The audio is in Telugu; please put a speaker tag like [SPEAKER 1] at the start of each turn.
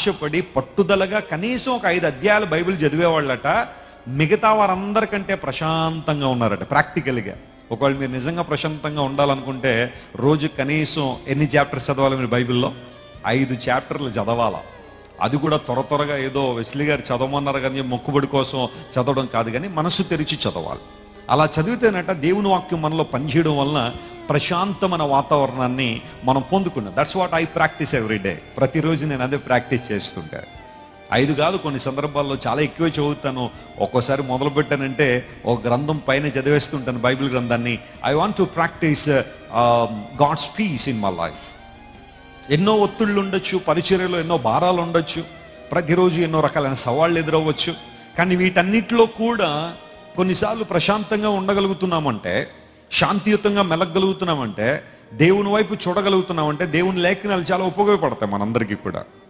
[SPEAKER 1] ఆశపడి పట్టుదలగా కనీసం ఒక 5 అధ్యాయాలు బైబిల్ చదివేవాళ్ళట మిగతా వారందరికంటే ప్రశాంతంగా ఉన్నారట. ప్రాక్టికల్గా ఒకవేళ మీరు నిజంగా ప్రశాంతంగా ఉండాలనుకుంటే రోజు కనీసం ఎన్ని చాప్టర్స్ చదవాలి మీరు బైబిల్లో? 5 చాప్టర్లు చదవాలా. అది కూడా త్వరగా ఏదో వెస్లీ గారు చదవమన్నారు కానీ మొక్కుబడి కోసం చదవడం కాదు, కానీ మనసు తెరిచి చదవాలి. అలా చదివితేనట దేవుని వాక్యం మనలో పనిచేయడం వలన ప్రశాంతమైన వాతావరణాన్ని మనం పొందుకున్నాం. That's what I practice every day. ప్రతిరోజు నేను అదే ప్రాక్టీస్ చేస్తుంటా. 5 కాదు, కొన్ని సందర్భాల్లో చాలా ఎక్కువే చదువుతాను. ఒక్కోసారి మొదలు పెట్టానంటే ఒక గ్రంథం పైన చదివేస్తుంటాను, బైబిల్ గ్రంథాన్ని. I want to practice God's peace in my life. ఎన్నో ఒత్తిళ్ళు ఉండొచ్చు, పరిచర్యలో ఎన్నో భారాలు ఉండొచ్చు, ప్రతిరోజు ఎన్నో రకాలైన సవాళ్ళు ఎదురవ్వచ్చు. కానీ వీటన్నిటిలో కూడా కొన్నిసార్లు ప్రశాంతంగా ఉండగలుగుతున్నామంటే, శాంతియుతంగా మెలగలుగుతున్నామంటే, దేవుని వైపు చూడగలుగుతున్నామంటే దేవుని లేఖనాలు చాలా ఉపయోగపడతాయి మనందరికీ కూడా.